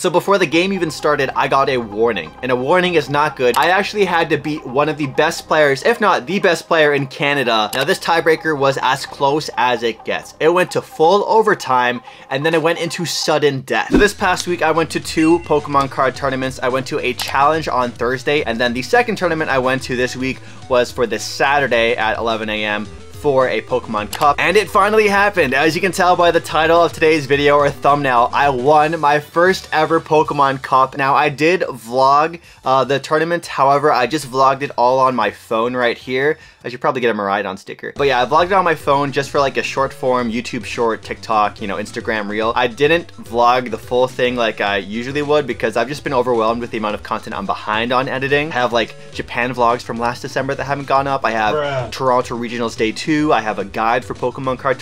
So before the game even started, I got a warning, and a warning is not good. I actually had to beat one of the best players, if not the best player in Canada. Now this tiebreaker was as close as it gets. It went to full overtime, and then it went into sudden death. So this past week, I went to 2 Pokemon card tournaments. I went to a challenge on Thursday, and then the second tournament I went to this week was for this Saturday at 11 a.m. for a Pokemon Cup, and it finally happened. As you can tell by the title of today's video or thumbnail, I won my first ever Pokemon Cup. Now I did vlog the tournament, however I just vlogged it all on my phone right here. I should probably get a Miraidon sticker. But yeah, I vlogged it on my phone just for like a short form YouTube short, TikTok, you know, Instagram reel. I didn't vlog the full thing like I usually would because I've just been overwhelmed with the amount of content I'm behind on editing. I have like Japan vlogs from last December that haven't gone up. I have Toronto Regionals Day 2. I have a guide for Pokemon card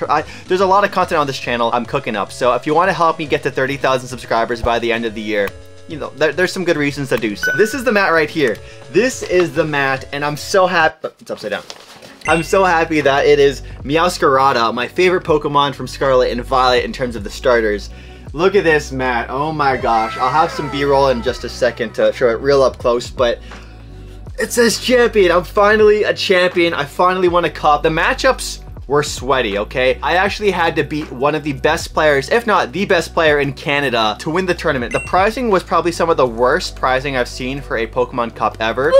there's a lot of content on this channel I'm cooking up. So if you want to help me get to 30,000 subscribers by the end of the year, you know, there's some good reasons to do so. This is the mat right here. This is the mat, and I'm so happy. It's upside down. I'm so happy that it is Meowscarada, my favorite Pokemon from Scarlet and Violet in terms of the starters. Look at this mat. Oh my gosh. I'll have some B-roll in just a second to show it real up close, but it says champion. I'm finally a champion. I finally won a cup. The matchups were sweaty, okay? I actually had to beat one of the best players, if not the best player in Canada, to win the tournament. The pricing was probably some of the worst pricing I've seen for a Pokemon Cup ever.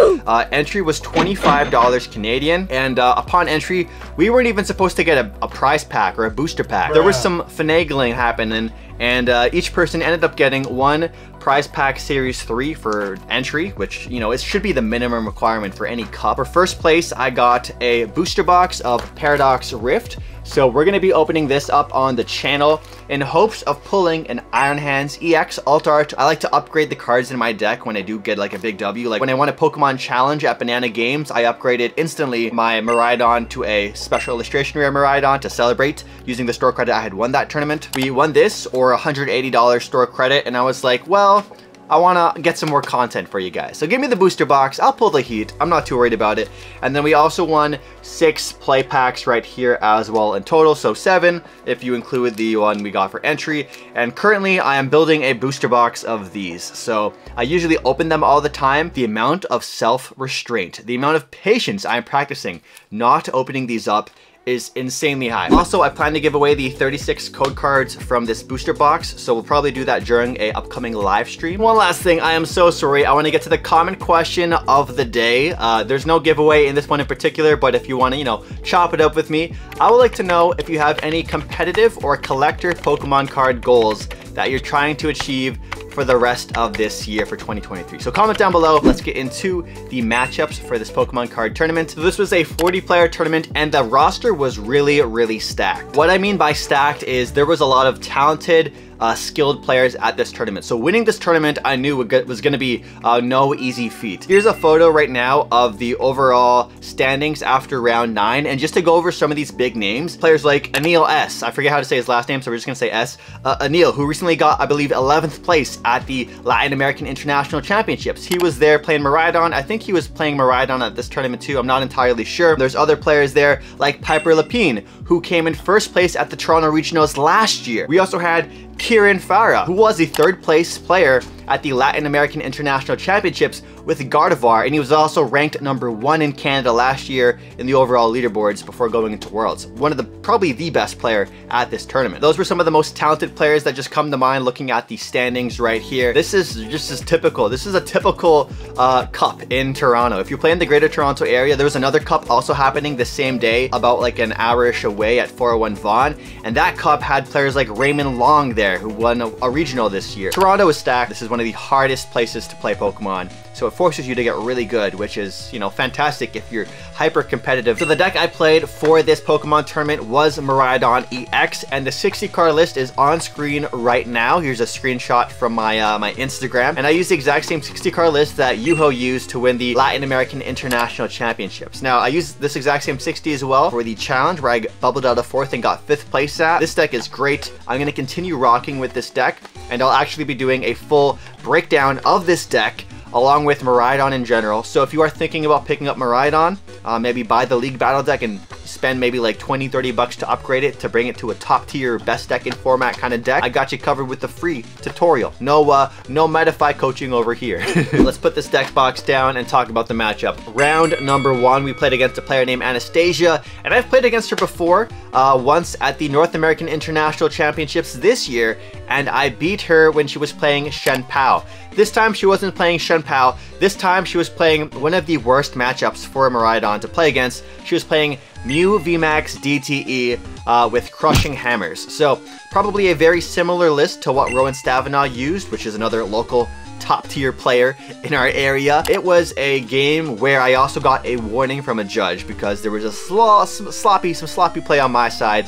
Entry was $25 Canadian, and upon entry, we weren't even supposed to get a prize pack or a booster pack. There was some finagling happening, and each person ended up getting one prize pack series 3 for entry, which, you know, it should be the minimum requirement for any cup. For first place, I got a booster box of Paradox Rift. So we're going to be opening this up on the channel in hopes of pulling an Iron Hands EX Alt Art. I like to upgrade the cards in my deck when I do get like a big W. Like when I won a Pokemon Challenge at Banana Games, I upgraded instantly my Miraidon to a Special Illustration Rare Miraidon to celebrate using the store credit I had won that tournament. We won this or $180 store credit, and I was like, well, I want to get some more content for you guys. So give me the booster box. I'll pull the heat. I'm not too worried about it. And then we also won 6 play packs right here as well in total. So 7 if you include the one we got for entry. And currently I am building a booster box of these. So I usually open them all the time. The amount of self-restraint, the amount of patience I'm practicing not opening these up is insanely high. Also, I plan to give away the 36 code cards from this booster box, so we'll probably do that during a upcoming live stream. One last thing, I am so sorry. I want to get to the comment question of the day. There's no giveaway in this one in particular, but if you want to, you know, chop it up with me, I would like to know if you have any competitive or collector Pokemon card goals that you're trying to achieve for the rest of this year for 2023. So comment down below. Let's get into the matchups for this Pokemon card tournament. So this was a 40-player tournament, and the roster was really stacked. What I mean by stacked is there was a lot of talented, skilled players at this tournament. So winning this tournament, I knew was going to be no easy feat. Here's a photo right now of the overall standings after round 9. And just to go over some of these big names, players like Anil S. I forget how to say his last name, so we're just going to say S. Anil, who recently got, I believe, 11th place at the Latin American International Championships. He was there playing Miraidon. I think he was playing Miraidon at this tournament too. I'm not entirely sure. There's other players there like Piper Lapine, who came in first place at the Toronto Regionals last year. We also had Ciaran, who was the 3rd place player at the Latin American International Championships with Gardevoir, and he was also ranked #1 in Canada last year in the overall leaderboards before going into Worlds. One of the, probably the best player at this tournament. Those were some of the most talented players that just come to mind looking at the standings right here. This is just as typical. This is a typical cup in Toronto. If you play in the Greater Toronto area, there was another cup also happening the same day, about like an hour-ish away at 401 Vaughan, and that cup had players like Raymond Long there, who won a regional this year. Toronto is stacked. This is one of the hardest places to play Pokemon, so it forces you to get really good, which is, you know, fantastic if you're hyper competitive. So the deck I played for this Pokemon tournament was Miraidon EX, and the 60 card list is on screen right now. Here's a screenshot from my my Instagram, and I used the exact same 60 card list that Yuho used to win the Latin American International Championships. Now I used this exact same 60 as well for the challenge where I bubbled out of 4th and got 5th place at. This deck is great. I'm going to continue rocking with this deck, and I'll actually be doing a full breakdown of this deck along with Miraidon in general. So if you are thinking about picking up Miraidon, maybe buy the League Battle deck and spend maybe like 20-30 bucks to upgrade it to bring it to a top tier best deck in format kind of deck, I got you covered with the free tutorial. No Metafy coaching over here. Let's put this deck box down and talk about the matchup. Round number 1, we played against a player named Anastasia, and I've played against her before, once at the North American International Championships this year, and I beat her when she was playing Shen Pao. This time she wasn't playing Shen Pao. This time she was playing one of the worst matchups for Miraidon to play against. She was playing Mew VMAX DTE with Crushing Hammers. So probably a very similar list to what Rowan Stavinaugh used, which is another local top tier player in our area. It was a game where I also got a warning from a judge because there was a some sloppy play on my side.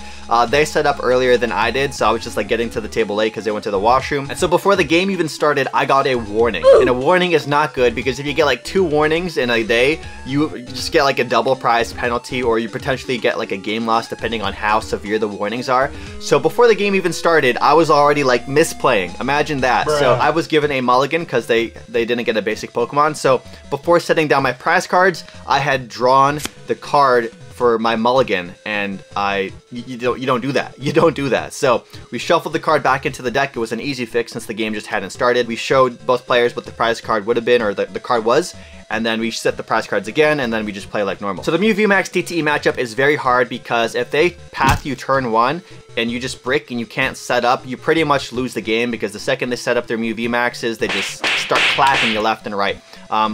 They set up earlier than I did, so I was just like getting to the table late because they went to the washroom. And so before the game even started, I got a warning. And a warning is not good because if you get like 2 warnings in a day, you just get like a double prize penalty, or you potentially get like a game loss depending on how severe the warnings are. So before the game even started, I was already like misplaying. Imagine that. Bruh. So I was given a mulligan because they didn't get a basic Pokemon. So before setting down my prize cards, I had drawn the card for my mulligan, and you don't do that. You don't do that. So we shuffled the card back into the deck. It was an easy fix since the game just hadn't started. We showed both players what the prize card would have been, or the card was, and then we set the prize cards again, and then we just play like normal. So the Mew VMAX DTE matchup is very hard because if they path you turn 1 and you just brick and you can't set up, you pretty much lose the game, because the second they set up their Mew VMAXs, they just start clapping you left and right.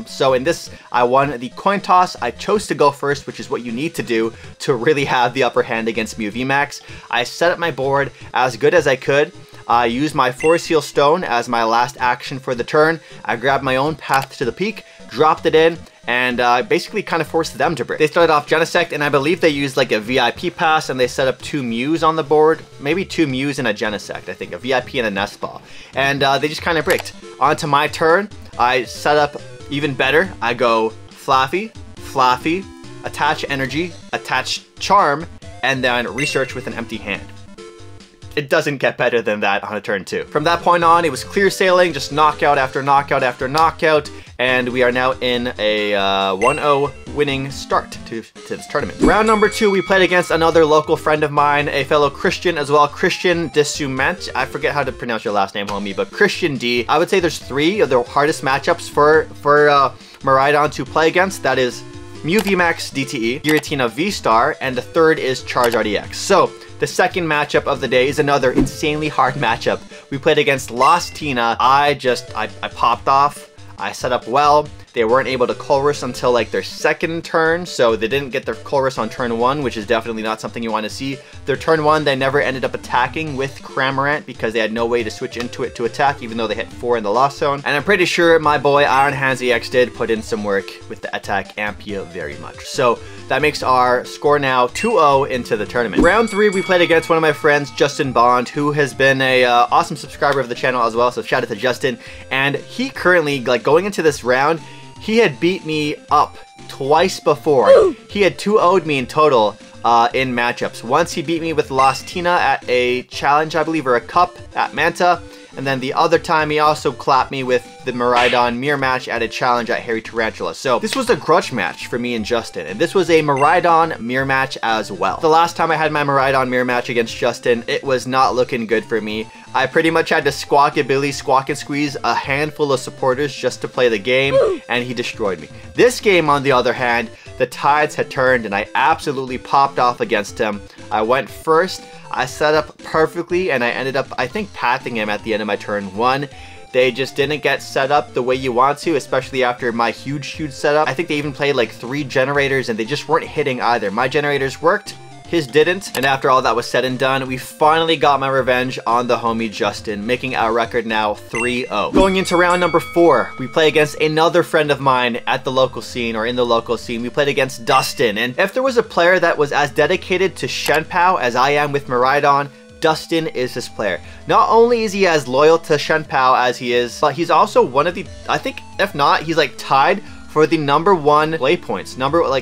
So in this, I won the coin toss. I chose to go first, which is what you need to do to really have the upper hand against Mew VMAX. I set up my board as good as I could. I used my Force Heal Stone as my last action for the turn. I grabbed my own Path to the Peak, dropped it in, and basically kind of forced them to brick. They started off Genesect, and I believe they used like a VIP pass, and they set up 2 Mews on the board. Maybe 2 Mews and a Genesect, I think, a VIP and a Nest Ball. And they just kind of bricked. On to my turn, I set up even better. I go Flaffy, attach Energy, attach Charm, and then Research with an empty hand. It doesn't get better than that on a turn 2. From that point on, it was clear sailing, just knockout after knockout after knockout, and we are now in a 1-0 winning start to this tournament. Round number 2, we played against another local friend of mine, a fellow Christian as well, Christian Desumant. I forget how to pronounce your last name, homie, but Christian D. I would say there's 3 of the hardest matchups for Miraidon to play against. That is Mew VMAX DTE, Giratina V-Star, and the third is Charizard EX. So the second matchup of the day is another insanely hard matchup. We played against Lost Tina. I popped off. I set up well. They weren't able to Colress until like their second turn, so they didn't get their Colress on turn 1, which is definitely not something you want to see. Their turn 1, they never ended up attacking with Cramorant because they had no way to switch into it to attack, even though they hit 4 in the Lost Zone. And I'm pretty sure my boy Iron Hands EX did put in some work with the attack Ampia very much. So that makes our score now 2-0 into the tournament. Round 3, we played against one of my friends, Justin Bond, who has been a awesome subscriber of the channel as well, so shout out to Justin. And he currently, like going into this round, he had beat me up twice before. He had 2-0'd me in total in matchups. Once he beat me with Lost Tina at a challenge, I believe, or a cup at Manta. And then the other time, he also clapped me with the Miraidon mirror match at a challenge at Harry Tarantula. So this was a grudge match for me and Justin. And this was a Miraidon mirror match as well. The last time I had my Miraidon mirror match against Justin, it was not looking good for me. I pretty much had to squawk and squeeze a handful of supporters just to play the game, and he destroyed me. This game, on the other hand, the tides had turned, and I absolutely popped off against him. I went first. I set up perfectly, and I ended up, I think, pathing him at the end of my turn 1. They just didn't get set up the way you want to, especially after my huge setup. I think they even played like 3 generators, and they just weren't hitting either. My generators worked, his didn't. And after all that was said and done, we finally got my revenge on the homie Justin, making our record now 3-0. Going into round number 4, we play against another friend of mine at the local scene, or in the local scene. We played against Dustin, and if there was a player that was as dedicated to Shen Pao as I am with Miraidon, Dustin is this player. Not only is he as loyal to Shen Pao as he is, but he's also one of the, I think, if not, he's like tied for the #1 play points.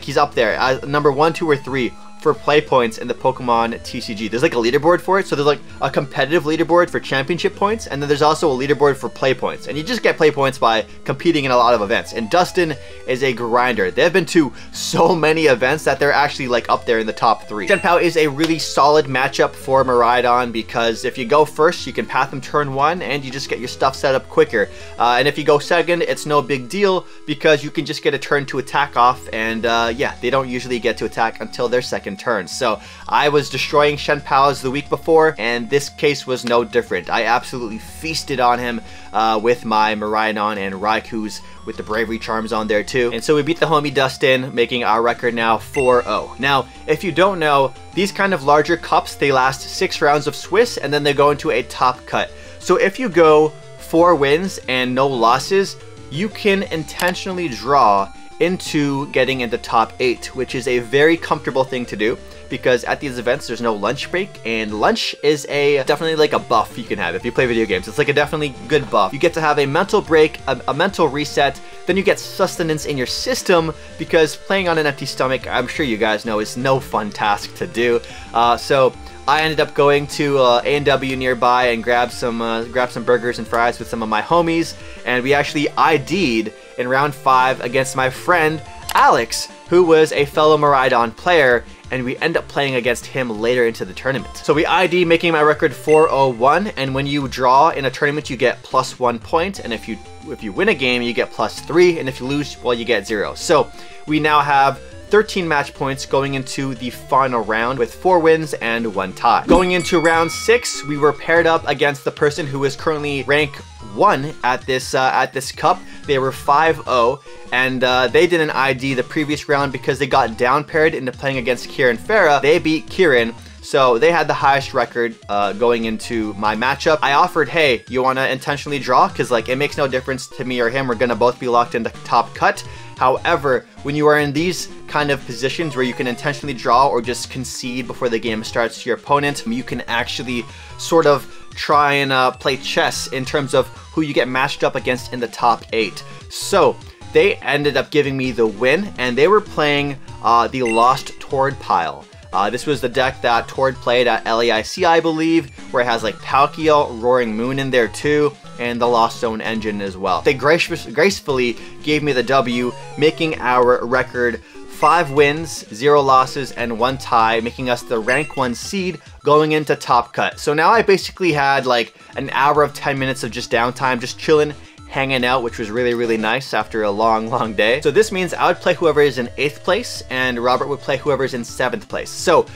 He's up there as number 1, 2, or 3 for play points in the Pokemon TCG. There's like a leaderboard for it, so there's like a competitive leaderboard for championship points, and then there's also a leaderboard for play points, and you just get play points by competing in a lot of events. And Dustin is a grinder. They've been to so many events that they're actually like up there in the top 3. Shenpao is a really solid matchup for Miraidon because if you go first, you can path them turn 1 and you just get your stuff set up quicker. And if you go second, it's no big deal because you can just get a turn to attack off, and yeah, they don't usually get to attack until their second turn. So I was destroying Shenpao's the week before, and this case was no different. I absolutely feasted on him with my Miraidon and Raikou's with the Bravery Charms on there too. And so we beat the homie Dustin, making our record now 4-0. Now, if you don't know, these kind of larger cups, they last 6 rounds of Swiss, and then they go into a top cut. So if you go 4 wins and no losses, you can intentionally draw into getting into top 8, which is a very comfortable thing to do because at these events there's no lunch break, and lunch is definitely like a buff you can have if you play video games. It's like a definitely good buff. You get to have a mental break, a mental reset, then you get sustenance in your system because playing on an empty stomach, I'm sure you guys know, is no fun task to do. So I ended up going to A&W nearby and grabbed some burgers and fries with some of my homies, and we actually ID'd in round 5 against my friend Alex, who was a fellow Miraidon player, and we end up playing against him later into the tournament. So we ID, making my record 4-0-1, and when you draw in a tournament you get +1 point, and if you win a game you get +3, and if you lose, well, you get 0. So we now have 13 match points going into the final round with 4 wins and 1 tie. Going into round 6, we were paired up against the person who is currently rank 1 at this cup. They were 5-0, and they didn't ID the previous round because they got down paired into playing against Ciaran Farah. They beat Ciaran, so they had the highest record going into my matchup. I offered, hey, you want to intentionally draw? Because like it makes no difference to me or him. We're gonna both be locked in the top cut. However, when you are in these kind of positions where you can intentionally draw or just concede before the game starts to your opponent, you can actually sort of try and play chess in terms of who you get matched up against in the top 8. So they ended up giving me the win, and they were playing the Lost Tord pile. This was the deck that Tord played at LAIC, I believe, where it has like Palkia, Roaring Moon in there too, and the Lost Zone engine as well. They gracefully gave me the W, making our record 5 wins, 0 losses, and 1 tie, making us the rank 1 seed going into top cut. So now I basically had like an hour of 10 minutes of just downtime, just chilling, hanging out, which was really, really nice after a long day. So this means I would play whoever is in 8th place, and Robert would play whoever is in 7th place. So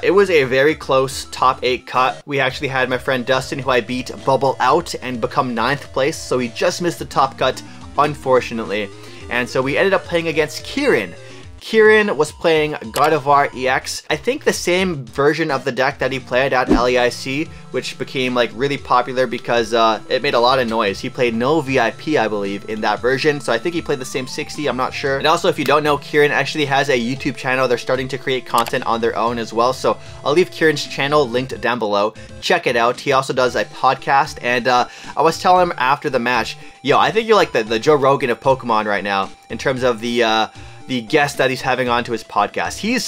it was a very close top 8 cut. We actually had my friend Dustin, who I beat, bubble out and become 9th place, so he just missed the top cut, unfortunately. And so we ended up playing against Ciaran. Ciaran was playing Gardevoir EX. I think the same version of the deck that he played at LAIC, which became like really popular because it made a lot of noise. He played no VIP, I believe, in that version. So I think he played the same 60, I'm not sure. And also, if you don't know, Ciaran actually has a YouTube channel. They're starting to create content on their own as well. So I'll leave Ciaran's channel linked down below. Check it out. He also does a podcast. And I was telling him after the match, yo, I think you're like the Joe Rogan of Pokemon right now in terms of the guest that he's having onto his podcast. He's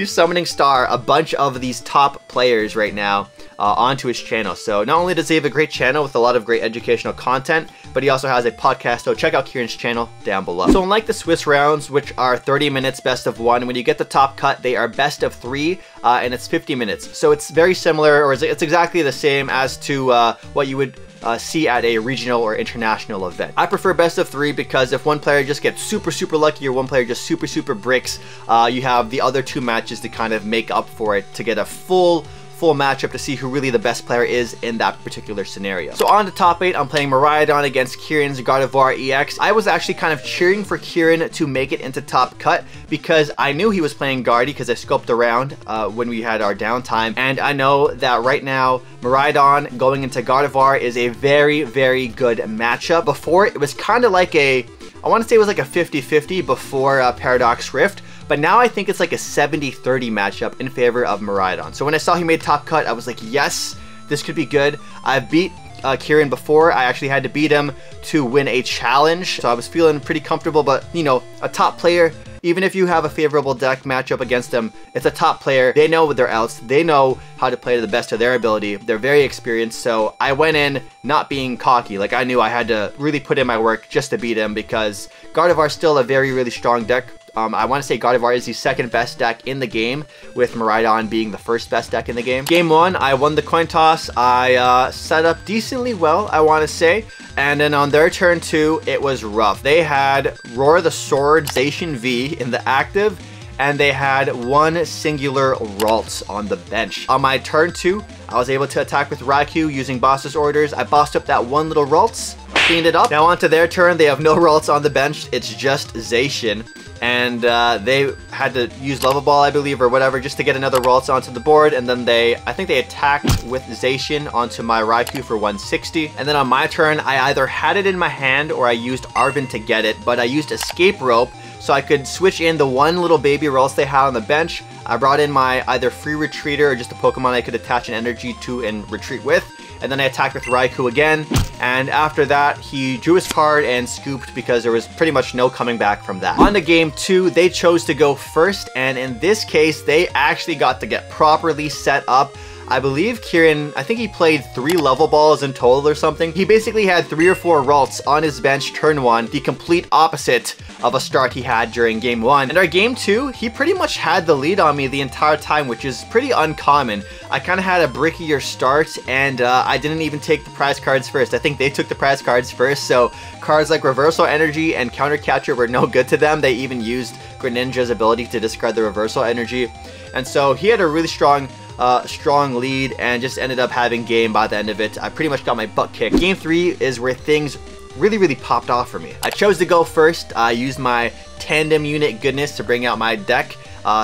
summoning Star a bunch of these top players right now onto his channel. So not only does he have a great channel with a lot of great educational content, but he also has a podcast. So check out Ciaran's channel down below. So unlike the Swiss rounds, which are 30 minutes best of 1, when you get the top cut, they are best of 3, and it's 50 minutes. So it's very similar, or it's exactly the same as to what you would see at a regional or international event. I prefer best of 3 because if one player just gets super lucky or one player just super bricks, you have the other 2 matches to kind of make up for it to get a full matchup to see who really the best player is in that particular scenario. So on to top 8, I'm playing Miraidon against Ciaran's Gardevoir EX. I was actually kind of cheering for Ciaran to make it into top cut because I knew he was playing Guardy because I scoped around when we had our downtime, and I know that right now Miraidon going into Gardevoir is a very good matchup. Before, it was kind of like I want to say it was like a 50-50 before Paradox Rift, but now I think it's like a 70-30 matchup in favor of Miraidon. So when I saw he made top cut, I was like, yes, this could be good. I've beat Ciaran before. I actually had to beat him to win a challenge, so I was feeling pretty comfortable, but you know, a top player even if you have a favorable deck matchup against them, it's a top player. They know their outs. They know how to play to the best of their ability. They're very experienced, so I went in not being cocky. Like, I knew I had to really put in my work just to beat him, because Gardevoir's still a very, really strong deck. I want to say Gardevoir is the second best deck in the game, with Miraidon being the first best deck in the game. Game 1, I won the coin toss. I set up decently well, I want to say. And then on their turn 2, it was rough. They had Roar the Sword Zacian V in the active, and they had one singular Ralts on the bench. On my turn 2, I was able to attack with Raikou using boss's orders. I bossed up that one little Ralts, cleaned it up. Now onto their turn, they have no Ralts on the bench. It's just Zacian. And they had to use Level Ball, I believe, or whatever, just to get another Ralts onto the board. And then I think they attacked with Zacian onto my Raikou for 160. And then on my turn, I either had it in my hand or I used Arven to get it, but I used Escape Rope so I could switch in the one little baby Ralts they had on the bench. I brought in my either free retreater or just a Pokemon I could attach an energy to and retreat with. And then I attacked with Raikou again, and after that, he drew his card and scooped because there was pretty much no coming back from that. On to game 2, they chose to go first, and in this case, they actually got to get properly set up. I believe Ciaran, I think he played 3 level balls in total or something. He basically had 3 or 4 Ralts on his bench turn 1, the complete opposite of a start he had during game 1. And our game 2, he pretty much had the lead on me the entire time, which is pretty uncommon. I kind of had a brickier start, and I didn't even take the prize cards first. I think they took the prize cards first, so cards like Reversal Energy and Counter Catcher were no good to them. They even used Greninja's ability to discard the Reversal Energy. And so he had a really strong lead and just ended up having game by the end of it. I pretty much got my butt kicked. Game 3 is where things really popped off for me. I chose to go first. I used my tandem unit goodness to bring out my deck,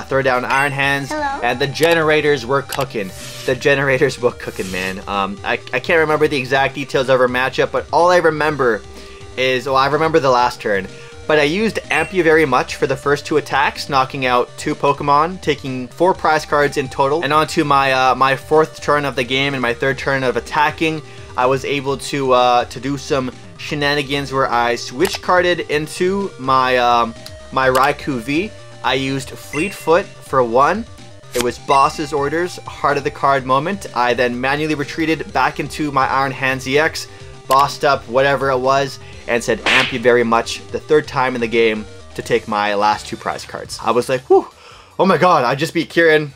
throw down Iron Hands. Hello. And the generators were cooking. The generators were cooking, man. I can't remember the exact details of our matchup, but all I remember is, well, I remember the last turn. But I used Ampia very much for the first 2 attacks, knocking out 2 Pokemon, taking 4 prize cards in total. And onto my my 4th turn of the game and my 3rd turn of attacking, I was able to do some shenanigans where I switch carded into my my Raikou V. I used Fleet Foot for 1. It was boss's orders, heart of the card moment. I then manually retreated back into my Iron Hands EX, bossed up whatever it was, and said Ampia very much the 3rd time in the game to take my last 2 prize cards. I was like, whew, oh my god, I just beat Ciaran,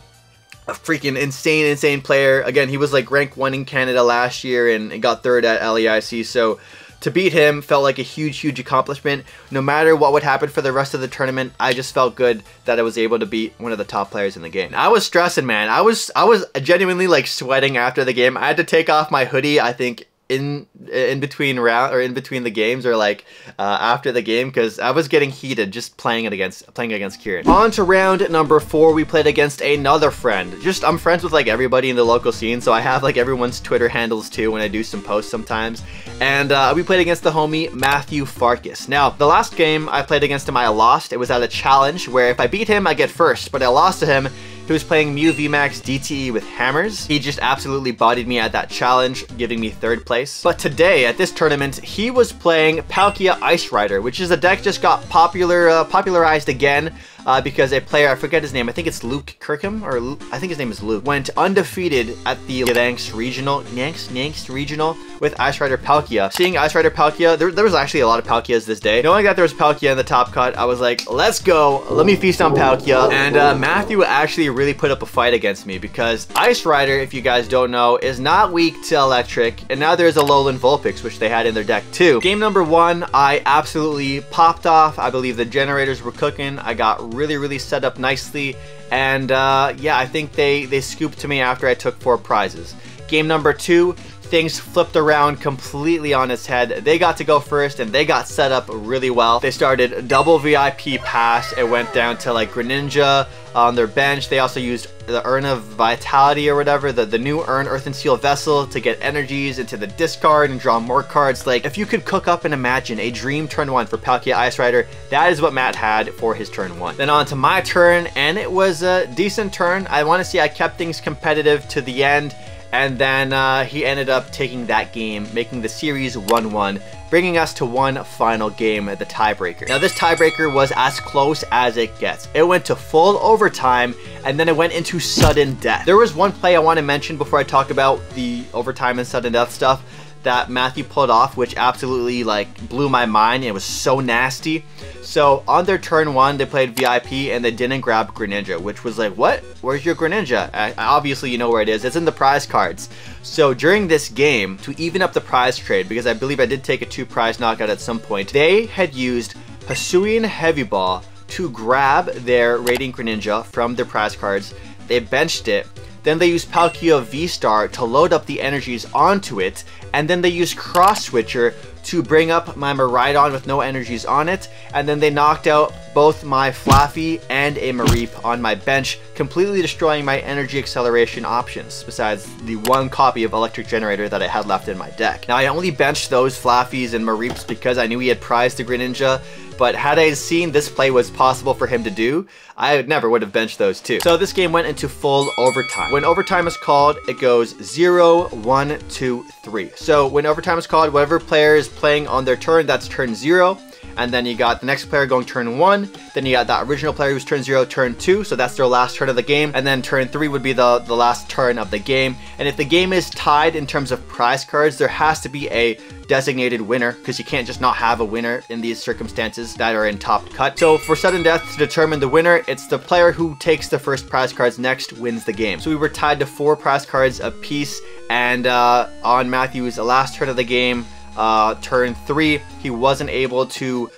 a freaking insane player. Again, he was like rank 1 in Canada last year and got 3rd at LEIC, so to beat him felt like a huge accomplishment. No matter what would happen for the rest of the tournament, I just felt good that I was able to beat one of the top players in the game. I was stressing, man. I was genuinely like sweating after the game. I had to take off my hoodie, I think, in between the games, or like after the game, because I was getting heated just playing against Ciaran. On to round number 4, we played against another friend. I'm friends with like everybody in the local scene, so I have like everyone's Twitter handles too when I do some posts sometimes. And we played against the homie Matthew Farkas. Now, the last game I played against him, I lost. It was at a challenge where if I beat him, I get first, but I lost to him. He was playing Mew VMAX DTE with hammers. He just absolutely bodied me at that challenge, giving me 3rd place. But today, at this tournament, he was playing Palkia Ice Rider, which is a deck just got popularized again because a player, I forget his name, I think it's Luke Kirkham, or I think his name is Luke, went undefeated at the Nanks Regional with Ice Rider Palkia. Seeing Ice Rider Palkia, there was actually a lot of Palkias this day. Knowing that there was Palkia in the top cut, I was like, let's go, let me feast on Palkia. And Matthew actually really put up a fight against me, because Ice Rider, if you guys don't know, is not weak to Electric, and now there's a Alolan Vulpix, which they had in their deck too. Game number 1, I absolutely popped off. I believe the generators were cooking. I got really set up nicely, and yeah, I think they scooped to me after I took 4 prizes. Game number 2, things flipped around completely on its head. They got to go first, and they got set up really well. They started double VIP pass. It went down to like Greninja on their bench. They also used the Urn of Vitality or whatever, the new Urn Earth and Steel Vessel to get energies into the discard and draw more cards. Like, if you could cook up and imagine a dream turn 1 for Palkia Ice Rider, that is what Matt had for his turn 1. Then on to my turn, and it was a decent turn. I want to say I kept things competitive to the end, And then he ended up taking that game, making the series 1-1, bringing us to one final game at the tiebreaker. Now this tiebreaker was as close as it gets. It went to full overtime, and then it went into sudden death. There was one play I want to mention before I talk about the overtime and sudden death stuff that Matthew pulled off, which absolutely like blew my mind. It was so nasty. So on their turn 1, they played VIP and they didn't grab Greninja, which was like, what? Where's your Greninja? Obviously you know where it is. It's in the prize cards. So during this game, to even up the prize trade, because I believe I did take a 2 prize knockout at some point, they had used Hisuian Heavy Ball to grab their Radiant Greninja from their prize cards. They benched it. Then they used Palkia V-Star to load up the energies onto it, and then they used Cross Switcher to bring up my Miraidon with no energies on it, and then they knocked out both my Flaffy and a Mareep on my bench, completely destroying my energy acceleration options, besides the one copy of Electric Generator that I had left in my deck. Now I only benched those Flaffies and Mareeps because I knew he had prized the Greninja, but had I seen this play was possible for him to do, I never would have benched those two. So this game went into full overtime. When overtime is called, it goes 0, 1, 2, 3. So when overtime is called, whatever player is playing on their turn, that's turn 0. And then you got the next player going turn 1. Then you got that original player who's turn 0, turn 2. So that's their last turn of the game. And then turn 3 would be the last turn of the game. And if the game is tied in terms of prize cards, there has to be a designated winner, because you can't just not have a winner in these circumstances that are in top cut. So for sudden death, to determine the winner, it's the player who takes the first prize cards next wins the game. So we were tied to 4 prize cards apiece. And on Matthew's last turn of the game, turn 3, he wasn't able to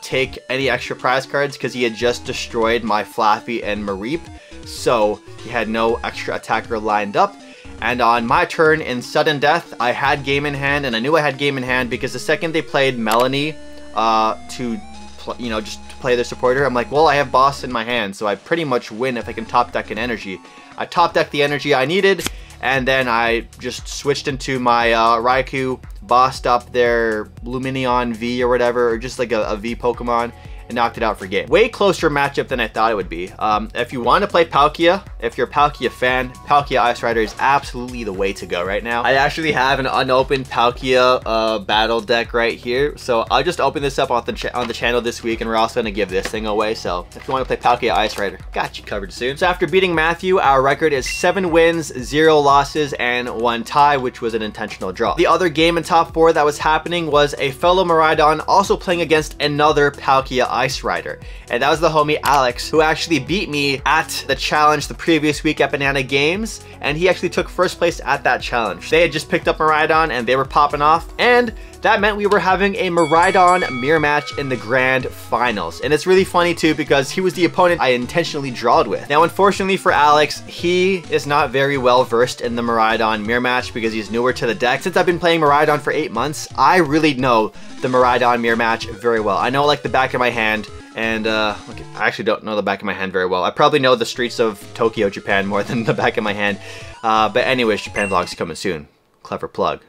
take any extra prize cards because he had just destroyed my Flaffy and Mareep, so he had no extra attacker lined up. And on my turn in sudden death, I had game in hand, and I knew I had game in hand because the second they played Melanie just to play their supporter, I'm like, well, I have boss in my hand, so I pretty much win if I can top deck an energy. I top decked the energy I needed, and then I just switched into my Raikou, bossed up their Lumineon V or whatever, or just like a V Pokemon, and knocked it out for game. Way closer matchup than I thought it would be. If you want to play Palkia, if you're a Palkia fan, Palkia Ice Rider is absolutely the way to go right now. I actually have an unopened Palkia battle deck right here, so I'll just open this up on the channel this week, and we're also going to give this thing away. So if you want to play Palkia Ice Rider, got you covered soon. So after beating Matthew, our record is 7 wins, 0 losses, and 1 tie, which was an intentional draw. The other game in top 4 that was happening was a fellow Miraidon also playing against another Palkia Ice Rider, and that was the homie Alex, who actually beat me at the challenge the previous week at Banana Games, and he actually took first place at that challenge. They had just picked up Miraidon and they were popping off, and that meant we were having a Miraidon mirror match in the grand finals. And it's really funny too, because he was the opponent I intentionally drawed with. Now, unfortunately for Alex, he is not very well versed in the Miraidon mirror match because he's newer to the deck. Since I've been playing Miraidon for 8 months, I really know the Miraidon mirror match very well. I know like the back of my hand, and okay, I actually don't know the back of my hand very well. I probably know the streets of Tokyo, Japan more than the back of my hand. But anyways, Japan vlog's coming soon. Clever plug.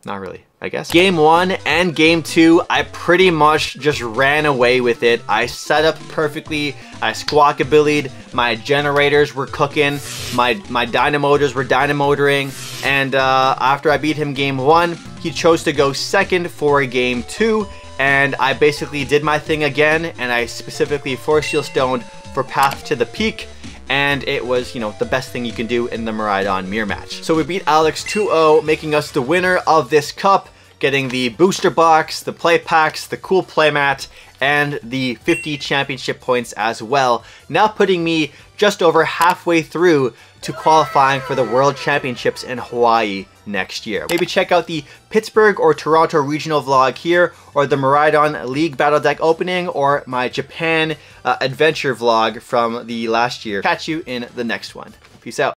Not really, I guess. Game 1 and Game 2, I pretty much just ran away with it. I set up perfectly. I squawkabilied. My generators were cooking. My dynamotors were dynamotoring. And after I beat him Game 1, he chose to go second for Game 2. And I basically did my thing again. And I specifically Force Seal Stoned for Path to the Peak. And it was, you know, the best thing you can do in the Miraidon mirror match. So we beat Alex 2-0, making us the winner of this cup, getting the booster box, the play packs, the cool playmat, and the 50 championship points as well. Now putting me just over halfway through to qualifying for the World Championships in Hawaii next year. Maybe check out the Pittsburgh or Toronto regional vlog here, or the Miraidon League Battle Deck opening, or my Japan adventure vlog from the last year. Catch you in the next one. Peace out.